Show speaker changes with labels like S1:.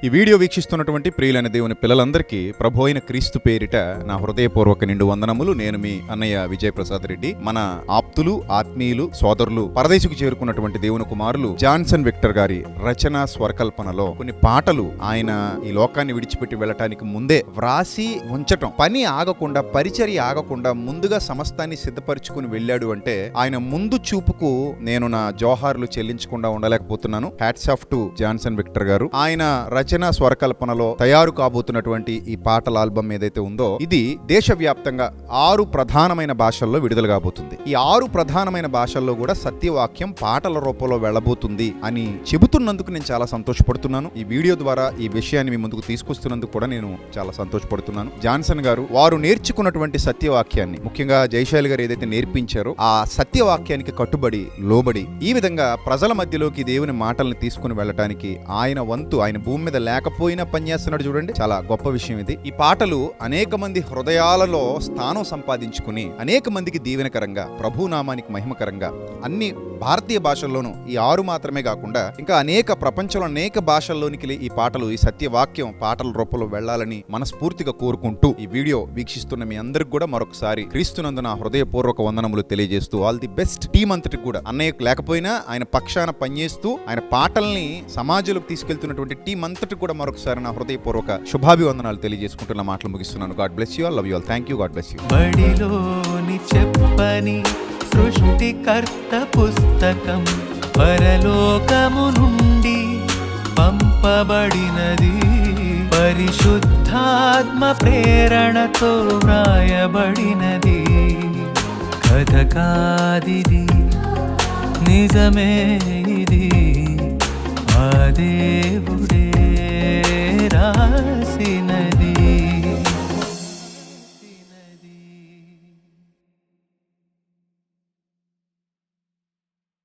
S1: ఈ వీడియో వీక్షిస్తున్నటువంటి ప్రియులైన దేవుని పిల్లలందరికీ ప్రభు అయిన క్రీస్తు పేరిట నా హృదయపూర్వక నిండు వందనములు. నేను మీ అన్నయ్య విజయ్ ప్రసాద్ రెడ్డి. మన ఆప్తులు, ఆత్మీయులు, సోదరులు, పరదేశకు చేరుకున్నటువంటి దేవుని కుమారులు జాన్సన్ విక్టర్ గారి రచన స్వరకల్పనలో కొన్ని పాటలు ఆయన ఈ లోకాన్ని విడిచిపెట్టి వెళ్ళటానికి ముందే వ్రాసి ఉంచటం, పని ఆగకుండా, పరిచర్య ఆగకుండా ముందుగా సమస్తాన్ని సిద్ధపరుచుకుని వెళ్ళాడు అంటే ఆయన ముందు చూపుకు నేను నా జోహార్లు చెల్లించకుండా ఉండలేకపోతున్నాను. Hats off to Johnson Victor గారు. ఆయన రచన స్వరకల్పనలో తయారు కాబోతున్నటువంటి ఈ పాటల ఆల్బమ్ ఏదైతే ఉందో ఇది దేశవ్యాప్తంగా 6 ప్రధానమైన భాషల్లో విడుదల కాబోతుంది. ఈ 6 ప్రధానమైన భాషల్లో కూడా సత్యవాక్యం పాటల రూపంలో వెళ్ళబోతుంది అని చెబుతున్నందుకు నేను చాలా సంతోషపడుతున్నాను. ఈ వీడియో ద్వారా ఈ విషయాన్ని మీ ముందుకు తీసుకొస్తున్నందుకు కూడా నేను చాలా సంతోషపడుతున్నాను. జాన్సన్ గారు వారు నేర్చుకున్నటువంటి సత్యవాక్యాన్ని, ముఖ్యంగా జయశాలి గారు ఏదైతే నేర్పించారో ఆ సత్యవాక్యానికి కట్టుబడి, లోబడి ఈ విధంగా ప్రజల మధ్యలోకి దేవుని మాటల్ని తీసుకుని వెళ్ళటానికి ఆయన వంతు, ఆయన భూమి మీద లేకపోయినా పనిచేస్తున్నాడు. చూడండి, చాలా గొప్ప విషయం ఇది. ఈ పాటలు అనేక మంది హృదయాలలో స్థానం సంపాదించుకుని అనేక మందికి దీవెనకరంగా, ప్రభు నామానికి మహిమకరంగా అన్ని భారతీయ భాషల్లోనూ ఈ 6 మాత్రమే కాకుండా ఇంకా అనేక ప్రపంచంలో అనేక భాషల్లోనికి ఈ పాటలు, ఈ సత్యవాక్యం పాటల రూపంలో వెళ్లాలని మనస్ఫూర్తిగా కోరుకుంటూ ఈ వీడియో వీక్షిస్తున్న మీ అందరికి కూడా మరొకసారి క్రీస్తునందు నా హృదయపూర్వక వందనములు తెలియజేస్తూ ఆల్ ది బెస్ట్ టీం అంతటికి కూడా. అన్నయ్య లేకపోయినా ఆయన పక్షాన పనిచేస్తూ ఆయన పాటల్ని సమాజంలోకి తీసుకెళ్తున్నటువంటి టీం అంతటి కూడా మరొకసారి నా హృదయపూర్వక శుభాభివందనాలు తెలియజేసుకుంటున్న మాటలు ముగిస్తున్నాను. God bless you all, love you all, thank you, God bless you.
S2: బడిలోని చెప్పని సృష్టికర్త పుస్తకం పరలోకము నుండి పంపబడినది, పరిశుద్ధాత్మ ప్రేరణతో వ్రాయబడినది. కథ కాదిది, నిజమే ఇది, ఆ దేవుడే రాసినది.